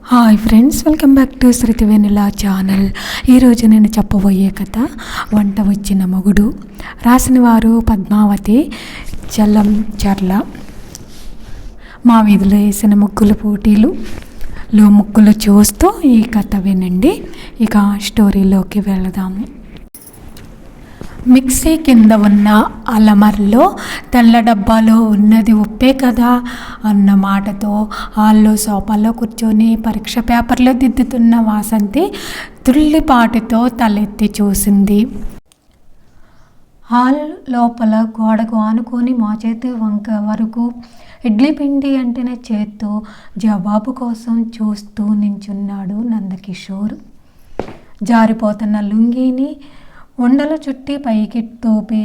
Hi friends, welcome back to Shruti Vennela channel. ఈరోజు నేను చెప్పబోయే కథ వంట వచ్చిన మొగుడు. రాసిన వారు పద్మావతి చర్ల. మా వీధిలో వేసిన ముగ్గుల పోటీలులో ముగ్గులు చూస్తూ ఈ కథ వినండి. ఇక స్టోరీలోకి వెళదాము. మిక్సీ కింద ఉన్న అలమర్లో తెల్ల డబ్బాలో ఉన్నది ఉప్పే కదా అన్న మాటతో హాల్లో సోఫాలో కూర్చొని పరీక్ష పేపర్లో దిద్దుతున్న వాసంతి తుళ్ళిపాటితో తలెత్తి చూసింది. హాల్ లోపల గోడకు ఆనుకొని మోచేతి వంక వరకు ఇడ్లీ పిండి అంటిన చేత్తో జవాబు కోసం చూస్తూ నించున్నాడు నందకిషోర్. జారిపోతున్న లుంగీని ఉండలు చుట్టి పైకి తోపి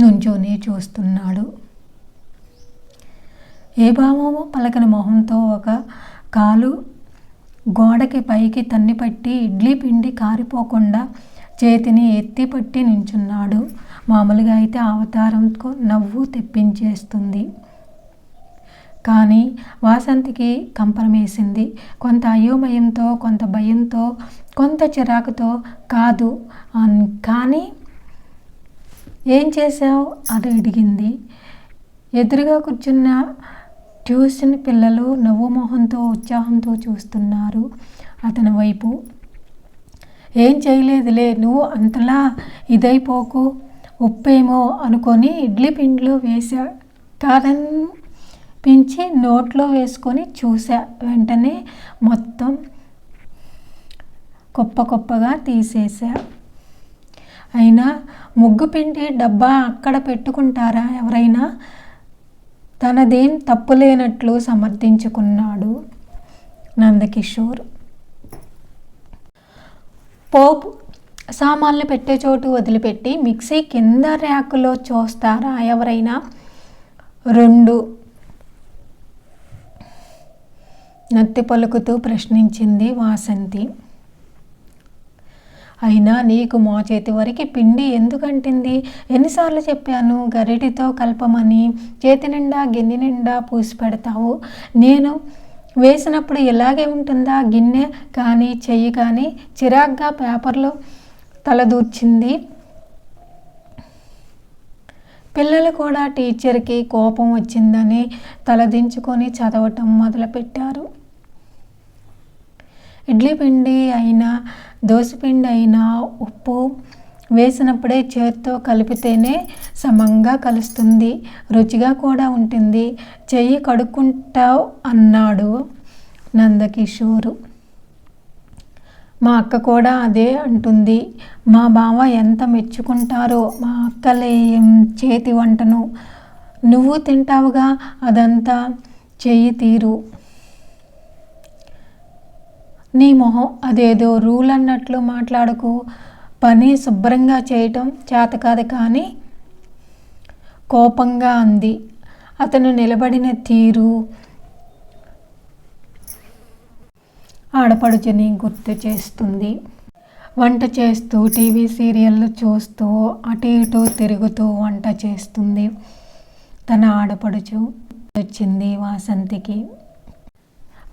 నుంచొని చూస్తున్నాడు. ఏ భావమో పలకని మొహంతో ఒక కాలు గోడకి పైకి తన్నిపట్టి ఇడ్లీ పిండి కారిపోకుండా చేతిని ఎత్తి పట్టి నించున్నాడు. మామూలుగా అయితే అవతారంతో నవ్వు తెప్పించేస్తుంది. కానీ వాసంతికి కంపరమేసింది. కొంత అయోమయంతో, కొంత భయంతో, కొంత చిరాకుతో. కాదు కానీ ఏం చేశావు అని అడిగింది. ఎదురుగా కూర్చున్న ట్యూషన్ పిల్లలు నవ్వు మొహంతో ఉత్సాహంతో చూస్తున్నారు అతని వైపు. ఏం చేయలేదులే, నువ్వు అంతలా ఇదైపోకు, ఉప్పేమో అనుకొని ఇడ్లీ పిండిలో వేసా కాదనిపించి నోట్లో వేసుకొని చూసా. వెంటనే మొత్తం కుప్పగా తీసేసా. అయినా ముగ్గు పిండి డబ్బా అక్కడ పెట్టుకుంటారా ఎవరైనా? తనదేం తప్పులేనట్లు సమర్థించుకున్నాడు నందకిషోర్. పోపు సామాన్లు పెట్టే చోటు వదిలిపెట్టి మిక్సీ కింద ర్యాకులో చూస్తారా ఎవరైనా? 2 నత్తి పలుకుతూ ప్రశ్నించింది వాసంతి. అయినా నీకు మోచేతి వరకు పిండి ఎందుకంటింది? ఎన్నిసార్లు చెప్పాను గరిటితో కలపమని? చేతి నిండా గిన్నె నిండా పూసి పెడతావు. నేను వేసినప్పుడు ఇలాగే ఉంటుందా? గిన్నె కానీ చెయ్యి కానీ చిరాగ్గా పేపర్లో తలదూర్చింది. పిల్లలు కూడా టీచర్కి కోపం వచ్చిందని తలదించుకొని చదవటం మొదలుపెట్టారు. ఇడ్లీ పిండి అయినా దోసపిండి అయినా ఉప్పు వేసినప్పుడే చేత్తో కలిపితేనే సమంగా కలుస్తుంది, రుచిగా కూడా ఉంటుంది. చెయ్యి కడుక్కుంటావు అన్నాడు నందకిషోరు. మా అక్క కూడా అదే అంటుంది. మా బావ ఎంత మెచ్చుకుంటారో మా అక్కలేం చేతి వంటను. నువ్వు తింటావుగా, అదంతా చెయ్యి తీరు. నీ మొహం అదేదో రూల్ అన్నట్లు మాట్లాడకు. పని శుభ్రంగా చేయటం చేత కాదు కానీ కోపంగా అంది. అతను నిలబడిన తీరు ఆడపడుచుని గుర్తు చేస్తుంది. వంట చేస్తూ టీవీ సీరియళ్ళు చూస్తూ అటు ఇటు తిరుగుతూ వంట చేస్తుంది తన ఆడపడుచు. వచ్చింది వాసంతికి.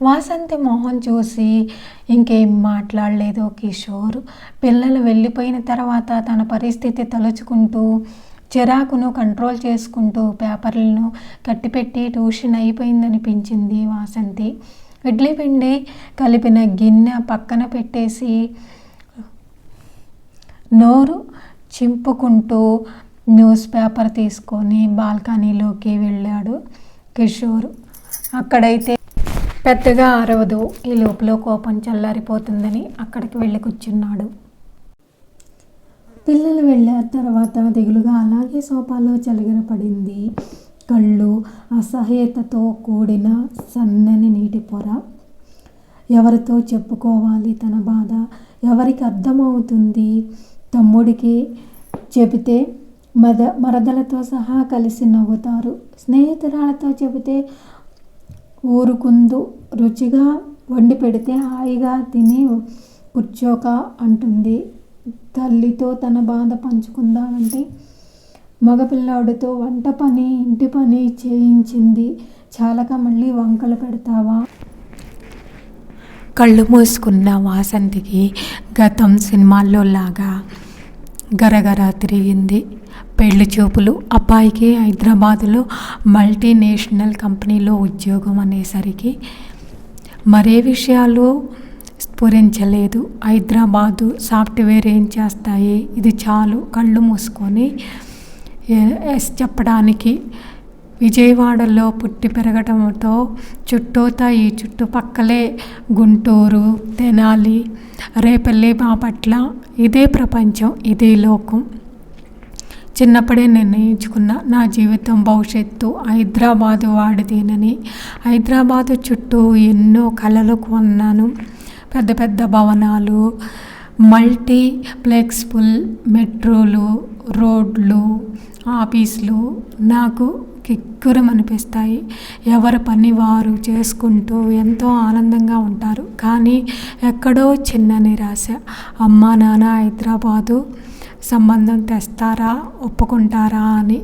వాసంతి మొహం చూసి ఇంకేం మాట్లాడలేదు కిషోర్. పిల్లలు వెళ్ళిపోయిన తర్వాత తన పరిస్థితి తలుచుకుంటూ చిరాకును కంట్రోల్ చేసుకుంటూ పేపర్లను కట్టిపెట్టి ట్యూషన్ అయిపోయిందనిపించింది వాసంతి. ఇడ్లీ పిండి కలిపిన గిన్నె పక్కన పెట్టేసి నోరు చింపుకుంటూ న్యూస్ పేపర్ తీసుకొని బాల్కనీలోకి వెళ్ళాడు కిషోర్. అక్కడైతే పెద్దగా అరవదు, ఈ లోపల కోపం చల్లారిపోతుందని అక్కడికి వెళ్ళి కూర్చున్నాడు. పిల్లలు వెళ్ళారు తర్వాత దిగులుగా అలాగే సోఫాలో చలిగిరపడింది. కళ్ళు అసహ్యతతో కూడిన సన్నని నీటి పొర. ఎవరితో చెప్పుకోవాలి తన బాధ? ఎవరికి అర్థమవుతుంది? తమ్ముడికి చెబితే మరదలతో సహా కలిసి నవ్వుతారు. స్నేహితురాలతో చెబితే ఊరుకుందు. రుచిగా వండి పెడితే హాయిగా తిని కూర్చోక అంటుంది. తల్లితో తన బాధ పంచుకుందామంటే మగపిల్లాడితో వంట పని ఇంటి పని చేయించింది చాలక మళ్ళీ వంకలు పెడతావా? కళ్ళు మూసుకున్న వాసంతికి గతం సినిమాల్లో లాగా గరగర తిరిగింది. పెళ్లి చూపులు. అబ్బాయికి హైదరాబాదులో మల్టీనేషనల్ కంపెనీలో ఉద్యోగం అనేసరికి మరే విషయాలు స్ఫురించలేదు. హైదరాబాదు సాఫ్ట్వేర్ ఏం చేస్తాయి, ఇది చాలు కళ్ళు మూసుకొని ఎస్ చెప్పడానికి. విజయవాడలో పుట్టి పెరగటంతో చుట్టూతా ఈ చుట్టుపక్కలే గుంటూరు, తెనాలి, రేపల్లి, బాపట్ల, ఇదే ప్రపంచం, ఇదే లోకం. చిన్నప్పుడే నిర్ణయించుకున్న నా జీవితం భవిష్యత్తు హైదరాబాదు వాడిదేనని. హైదరాబాదు చుట్టూ ఎన్నో కలలు కొన్నాను. పెద్ద పెద్ద భవనాలు, మల్టీప్లెక్స్ఫుల్ మెట్రోలు, రోడ్లు, ఆఫీసులు నాకు కిక్కురమనిపిస్తాయి. ఎవరి పని వారు చేసుకుంటూ ఎంతో ఆనందంగా ఉంటారు. కానీ ఎక్కడో చిన్న నిరాశ. అమ్మా నాన్న హైదరాబాదు సంబంధం తెస్తారా, ఒప్పుకుంటారా అని.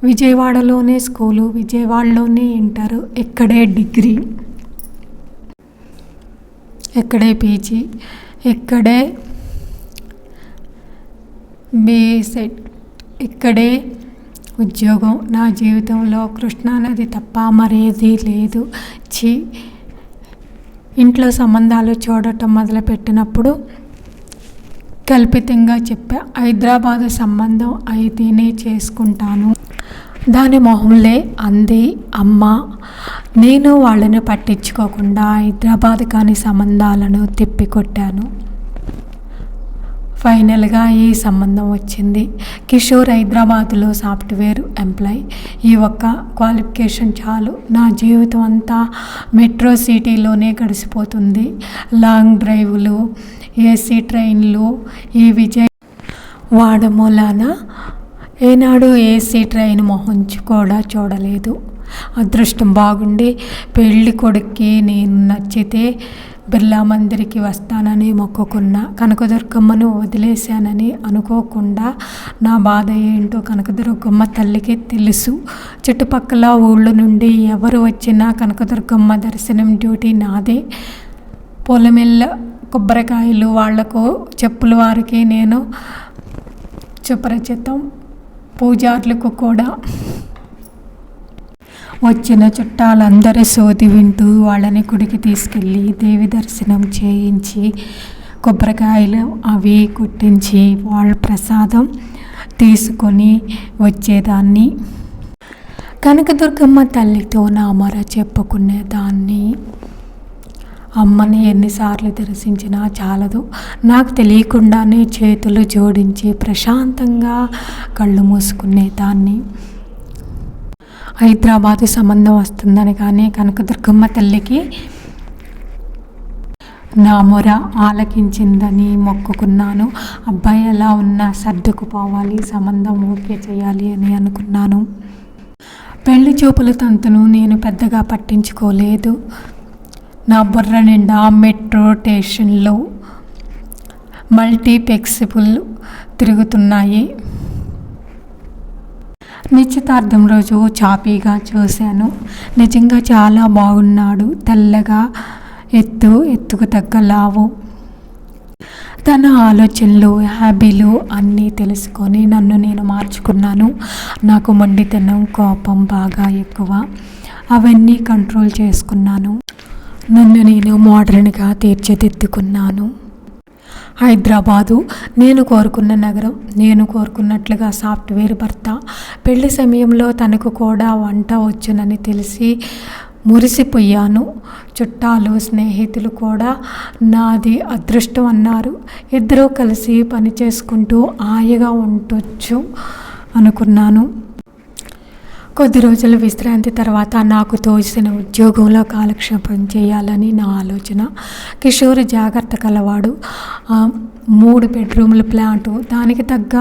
విజయవాడలోనే స్కూలు, విజయవాడలోనే ఇంటరు, ఇక్కడే డిగ్రీ, ఇక్కడే పీజీ, ఇక్కడే బీసెట్, ఇక్కడే ఉద్యోగం. నా జీవితంలో కృష్ణానది తప్ప మరేది లేదు. ఇంట్లో సంబంధాలు చూడటం మొదలుపెట్టినప్పుడు కల్పితంగా చెప్పా, హైదరాబాదు సంబంధం అయితేనే చేసుకుంటాను. దాని మొహంలే అంది అమ్మ. నేను వాళ్ళని పట్టించుకోకుండా హైదరాబాద్ కాని సంబంధాలను తిప్పికొట్టాను. ఫైనల్గా ఈ సంబంధం వచ్చింది. కిషోర్ హైదరాబాద్లో సాఫ్ట్వేర్ ఎంప్లాయ్. ఈ ఒక్క క్వాలిఫికేషన్ చాలు. నా జీవితం అంతా మెట్రో సిటీలోనే గడిచిపోతుంది. లాంగ్ డ్రైవ్లు, ఏసీ ట్రైన్లు. ఈ విజయవాడ మూలాన ఏనాడు ఏసీ ట్రైన్ మొహం కూడా చూడలేదు. అదృష్టం బాగుండి పెళ్ళి కొడుక్కి నేను నచ్చితే బిర్లా మందిరికి వస్తానని మొక్కుకున్న. కనకదుర్గమ్మను వదిలేశానని అనుకోకుండా. నా బాధ ఏంటో కనకదుర్గమ్మ తల్లికి తెలుసు. చుట్టుపక్కల ఊళ్ళ నుండి ఎవరు వచ్చినా కనకదుర్గమ్మ దర్శనం డ్యూటీ నాదే. పొలమిల్ల కొబ్బరికాయలు వాళ్లకు, చెప్పుల వారికి నేను సుపరిచితం. పూజార్లకు కూడా. వచ్చిన చుట్టాలందరి సోది వింటూ వాళ్ళని గుడికి తీసుకెళ్ళి దేవి దర్శనం చేయించి కొబ్బరికాయలు అవి కొట్టించి వాళ్ళ ప్రసాదం తీసుకొని వచ్చేదాన్ని. కనకదుర్గమ్మ తల్లితో నా మొర చెప్పుకునేదాన్ని. అమ్మని ఎన్నిసార్లు దర్శించినా చాలదు. నాకు తెలియకుండానే చేతులు జోడించి ప్రశాంతంగా కళ్ళు మూసుకునేదాన్ని. హైదరాబాదు సంబంధం వస్తుందని కానీ కనకదుర్గమ్మ తల్లికి నా మొర ఆలకించిందని మొక్కుకున్నాను. అబ్బాయి ఎలా ఉన్నా సర్దుకుపోవాలి, సంబంధం ఓకే చేయాలి అని అనుకున్నాను. పెళ్లి చూపుల తంతును నేను పెద్దగా పట్టించుకోలేదు. నా బుర్ర నిండా మెట్రో స్టేషన్లో మల్టీప్లెక్స్లు తిరుగుతున్నాయి. నిశ్చితార్థం రోజు చాపీగా చూశాను. నిజంగా చాలా బాగున్నాడు. తెల్లగా, ఎత్తుకు తగ్గ లావు. తన ఆలోచనలు, హ్యాబీలు అన్నీ తెలుసుకొని నన్ను నేను మార్చుకున్నాను. నాకు మొండితనం, కోపం బాగా ఎక్కువ. అవన్నీ కంట్రోల్ చేసుకున్నాను. నన్ను నేను మోడర్న్గా తీర్చిదిద్దుకున్నాను. హైదరాబాదు నేను కోరుకున్న నగరం, నేను కోరుకున్నట్లుగా సాఫ్ట్వేర్ భర్త. పెళ్లి సమయంలో తనకు కూడా వంట వచ్చునని తెలిసి మురిసిపోయాను. చుట్టాలు, స్నేహితులు కూడా నాది అదృష్టం అన్నారు. ఇద్దరూ కలిసి పని చేసుకుంటూ హాయిగా ఉండొచ్చు అనుకున్నాను. కొద్ది రోజుల విశ్రాంతి తర్వాత నాకు తోచిన ఉద్యోగంలో కాలక్షేపం చేయాలని నా ఆలోచన. కిషోర్ జాగ్రత్త కలవాడు. 3 బెడ్రూమ్ల ఫ్లాటు, దానికి తగ్గ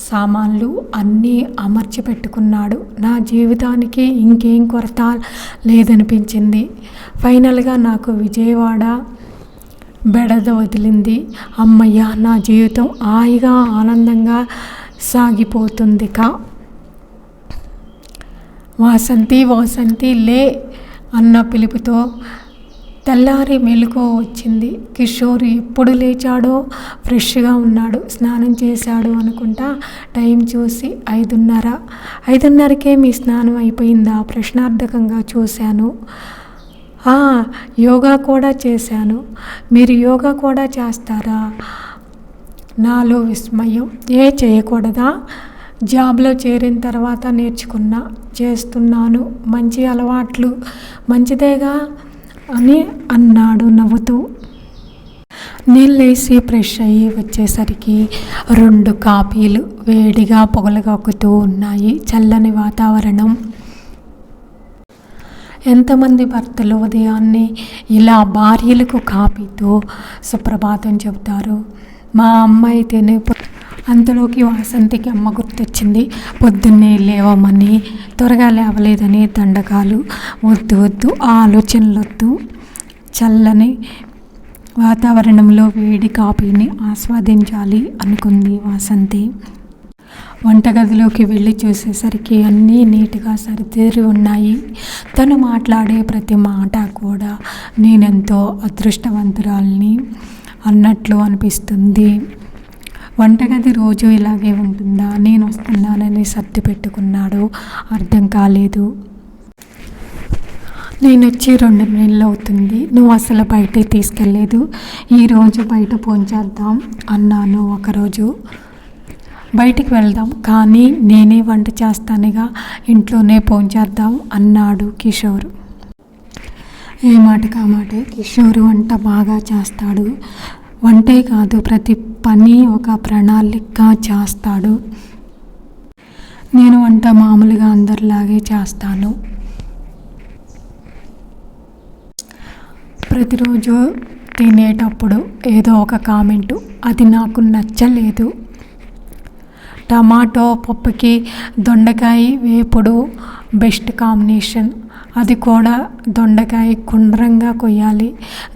సామాన్లు అన్నీ అమర్చి పెట్టుకున్నాడు. నా జీవితానికి ఇంకేం కొరత లేదనిపించింది. ఫైనల్గా నాకు విజయవాడ బెడద వదిలింది. అమ్మయ్య, నా జీవితం హాయిగా ఆనందంగా సాగిపోతుందిక. వాసంతి వాసంతి లే అన్న పిలుపుతో తెల్లారి మెలకువ వచ్చింది. కిషోర్ ఎప్పుడు లేచాడో ఫ్రెష్గా ఉన్నాడు. స్నానం చేశాడు అనుకుంటా. టైం చూసి 5:30. 5:30కే మీ స్నానం అయిపోయిందా? ప్రశ్నార్థకంగా చూశాను. యోగా కూడా చేశాను. మీరు యోగా కూడా చేస్తారా? నాలో విస్మయం. చేయకూడదా? జాబ్లో చేరిన తర్వాత చేస్తున్నాను. మంచి అలవాట్లు మంచిదేగా అని అన్నాడు నవ్వుతూ. నేను లేచి ఫ్రెష్ అయ్యి వచ్చేసరికి 2 కాపీలు వేడిగా పొగలగక్కుతూ ఉన్నాయి. చల్లని వాతావరణం. ఎంతమంది భర్తలు ఉదయాన్నే ఇలా భార్యలకు కాపీతో సుప్రభాతం చెబుతారు? మా అమ్మ అయితేనే. అంతలోకి వాసంతికి అమ్మ గుర్తొచ్చింది. పొద్దున్నే లేవమని, త్వరగా లేవలేదని దండకాలు. వద్దు ఆలోచనలొద్దు. చల్లని వాతావరణంలో వేడి కాఫీని ఆస్వాదించాలి అనుకుంది వాసంతి. వంటగదిలోకి వెళ్ళి చూసేసరికి అన్నీ నీట్గా సరిదేరి ఉన్నాయి. తను మాట్లాడే ప్రతి మాట కూడా నేనెంతో అదృష్టవంతురాల్ని అన్నట్లు అనిపిస్తుంది. వంటగది రోజు ఇలాగే ఉంటుందా? నేను వస్తున్నానని సర్ది పెట్టుకున్నాడు. అర్థం కాలేదు. నేను వచ్చి 2 నెలలు అవుతుంది. నువ్వు అసలు బయటికి తీసుకెళ్ళలేదు. ఈరోజు బయట భోంచేద్దాం అన్నాను. ఒకరోజు బయటికి వెళ్దాం, కానీ నేనే వంట చేస్తానుగా, ఇంట్లోనే భోంచేద్దాం అన్నాడు కిషోర్. ఏ మాటకా మాటే. కిషోర్ వంట బాగా చేస్తాడు. వంటే కాదు, ప్రతి పని ఒక ప్రణాళిక చేస్తాడు. నేను వంట మామూలుగా అందరిలాగే చేస్తాను. ప్రతిరోజు తినేటప్పుడు ఏదో ఒక కామెంటు, అది నాకు నచ్చలేదు. టమాటో పప్పుకి దొండకాయ వేపుడు బెస్ట్ కాంబినేషన్. అది కూడా దొండకాయ గుండ్రంగా కొయ్యాలి.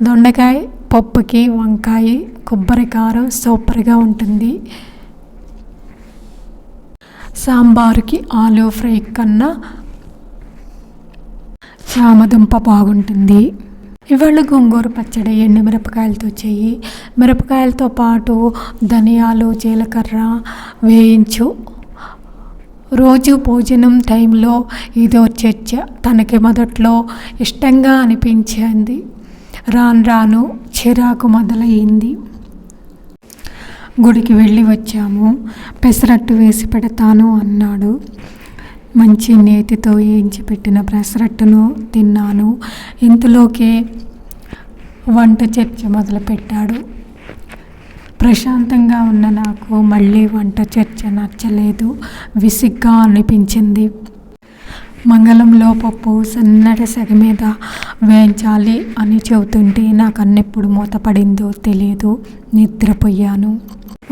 దొండకాయ పప్పుకి వంకాయ కొబ్బరి కారం సూపర్గా ఉంటుంది. సాంబారుకి ఆలూ ఫ్రై కన్నా చామదుంప బాగుంటుంది. ఇవాళ గోంగూర పచ్చడి ఎండు మిరపకాయలతో చెయ్యి. మిరపకాయలతో పాటు ధనియాలు, జీలకర్ర వేయించు. రోజు భోజనం టైంలో ఇదో చర్చ. తనకి మొదట్లో ఇష్టంగా అనిపించింది. రాను చిరాకు మొదలయ్యింది. గుడికి వెళ్ళి వచ్చాము. పెసరట్టు వేసి పెడతాను అన్నాడు. మంచి నేతితో వేయించి పెట్టిన పెసరట్టును తిన్నాను. ఇంతలోకే వంట చర్చ మొదలుపెట్టాడు. ప్రశాంతంగా ఉన్న నాకు మళ్ళీ వంట చర్చ నచ్చలేదు. విసిగ్గా అనిపించింది. మంగళంలో పప్పు సన్నటి సెగ మీద వేయించాలి అని చెబుతుంటే నాకు అన్నెప్పుడు మూతపడిందో తెలియదు. నిద్రపోయాను.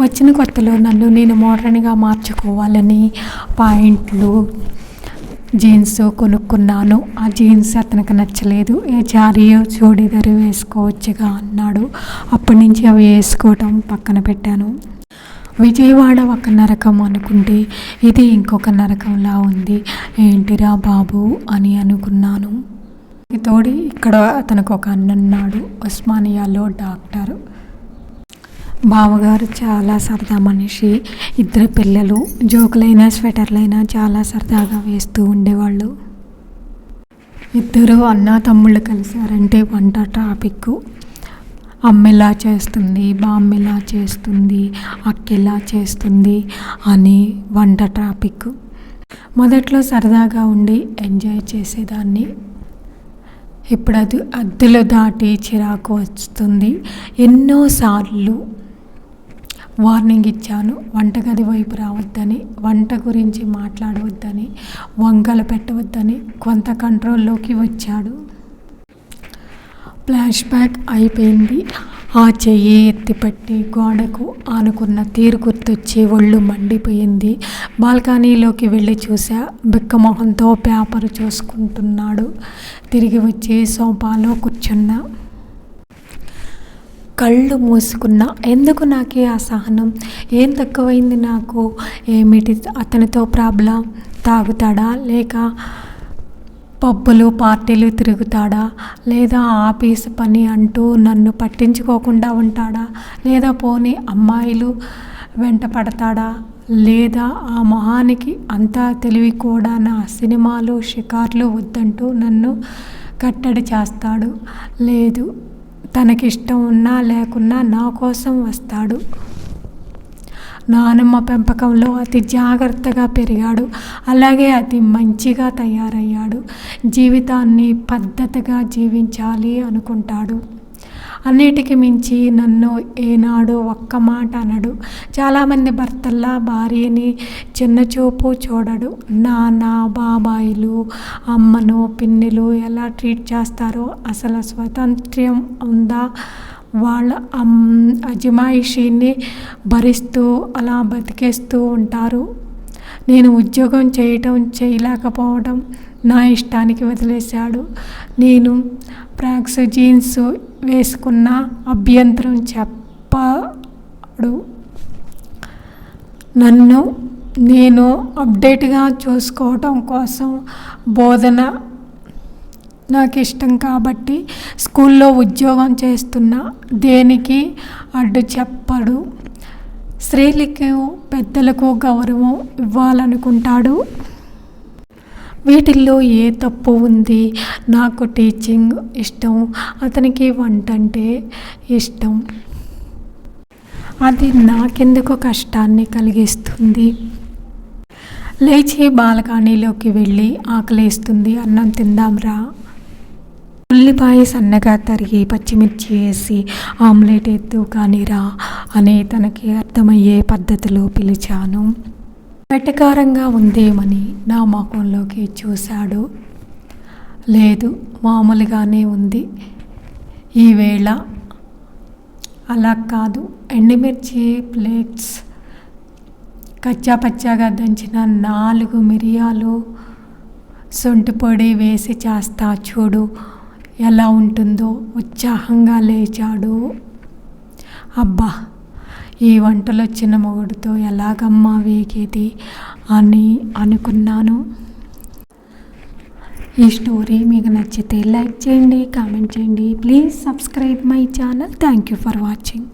వచ్చిన కొత్తలో నన్ను నేను మోడర్న్గా మార్చుకోవాలని పాయింట్లు, జీన్స్ కొనుక్కున్నాను. ఆ జీన్స్ అతనికి నచ్చలేదు. ఏ జారియో చూడీదారు వేసుకోవచ్చుగా అన్నాడు. అప్పటి నుంచి అవి వేసుకోవటం పక్కన పెట్టాను. విజయవాడ ఒక నరకం అనుకుంటే ఇది ఇంకొక నరకంలా ఉంది. ఏంటిరా బాబు అని అనుకున్నాను. తోడి ఇక్కడ అతనికి ఒక అన్నున్నాడు, ఉస్మానియాలో డాక్టర్. బావగారు చాలా సరదా మనిషి. 2 పిల్లలు. జోకులైనా స్వెటర్లైనా చాలా సరదాగా వేస్తూ ఉండేవాళ్ళు. 2 అన్నా తమ్ముళ్ళు కలిశారంటే వంట టాపిక్. అమ్మెలా చేస్తుంది, బామ్మెలా చేస్తుంది, అక్కెలా చేస్తుంది అని వంట టాపిక్. మొదట్లో సరదాగా ఉండి ఎంజాయ్ చేసేదాన్ని. ఇప్పుడు అది అద్దెలు దాటి చిరాకు వస్తుంది. ఎన్నోసార్లు వార్నింగ్ ఇచ్చాను. వంటగది వైపు రావద్దని, వంట గురించి మాట్లాడవద్దని, వంకలు పెట్టవద్దని. కొంత కంట్రోల్లోకి వచ్చాడు. ఫ్లాష్ బ్యాక్ అయిపోయింది. ఆ చెయ్యి ఎత్తిపట్టి గోడకు ఆనుకున్న తీరు గుర్తొచ్చి ఒళ్ళు మండిపోయింది. బాల్కనీలోకి వెళ్ళి చూసా. బిక్కమొహంతో పేపర్ చూసుకుంటున్నాడు. తిరిగి వచ్చి సోఫాలో కూర్చున్నా. కళ్ళు మూసుకున్నా. ఎందుకు నాకు ఈ అసహనం? ఏం తక్కువైంది నాకు? ఏమిటి అతనితో ప్రాబ్లం? తాగుతాడా, లేక పబ్బులు పార్టీలు తిరుగుతాడా, లేదా ఆఫీస్ పని అంటూ నన్ను పట్టించుకోకుండా ఉంటాడా, లేదా పోనీ అమ్మాయిలు వెంట పడతాడా, లేదా ఆ మొహానికి అంతా తెలివి కూడా నా సినిమాలు షికార్లు వద్దంటూ నన్ను కట్టడి చేస్తాడు. లేదు, తనకిష్టం ఉన్నా లేకున్నా నా కోసం వస్తాడు. నానమ్మ పెంపకంలో అతి జాగ్రత్తగా పెరిగాడు. అలాగే అతి మంచిగా తయారయ్యాడు. జీవితాన్ని పద్ధతిగా జీవించాలి అనుకుంటాడు. అన్నిటికి మించి నన్ను ఏనాడు ఒక్క మాట అనడు. చాలామంది భర్తల్లా భార్యని చిన్నచూపు చూడడు. నాన్న, బాబాయిలు, అమ్మను, పిన్నిలు ఎలా ట్రీట్ చేస్తారో, అసలు స్వాతంత్ర్యం ఉందా? వాళ్ళ అజమాయిషీని భరిస్తూ అలా బతికేస్తూ ఉంటారు. నేను ఉద్యోగం చేయలేకపోవడం నా ఇష్టానికి వదిలేశాడు. నేను ఫ్రాక్స్ జీన్స్ వేసుకున్న అభ్యంతరం చెప్పాడు. నన్ను నేను అప్డేట్గా చూసుకోవటం కోసం బోధన నాకు ఇష్టం కాబట్టి స్కూల్లో ఉద్యోగం చేస్తున్నా. దేనికి అడ్డు చెప్పడు. స్త్రీలకు పెద్దలకు గౌరవం ఇవ్వాలనుకుంటాడు. వీటిల్లో ఏ తప్పు ఉంది? నాకు టీచింగ్ ఇష్టం, అతనికి వంట అంటే ఇష్టం. అది నాకెందుకు కష్టాన్ని కలిగిస్తుంది? లేచి బాల్కనీలోకి వెళ్ళి ఆకలేస్తుంది, అన్నం తిందాంరా, ఉల్లిపాయ సన్నగా తరిగి పచ్చిమిర్చి వేసి ఆమ్లెట్ ఎత్తు కానీరా అని తనకి అర్థమయ్యే పద్ధతిలో పిలిచాను. వెటకారంగా ఉందేమని నా ముఖంలోకి చూశాడు. లేదు, మామూలుగానే ఉంది. ఈవేళ అలా కాదు. ఎండుమిర్చి ప్లేట్స్, కచ్చాపచ్చాగా దంచిన 4 మిరియాలు, సొంటి పొడి వేసి చేస్తా చూడు ఎలా ఉంటుందో. ఉత్సాహంగా లేచాడు. అబ్బా, ఈ వంటలు వచ్చిన మొగుడితో ఎలాగమ్మా వేగేది అని అనుకున్నాను. ఈ స్టోరీ మీకు నచ్చితే లైక్ చేయండి, కామెంట్ చేయండి. Please subscribe my channel. Thank you for watching.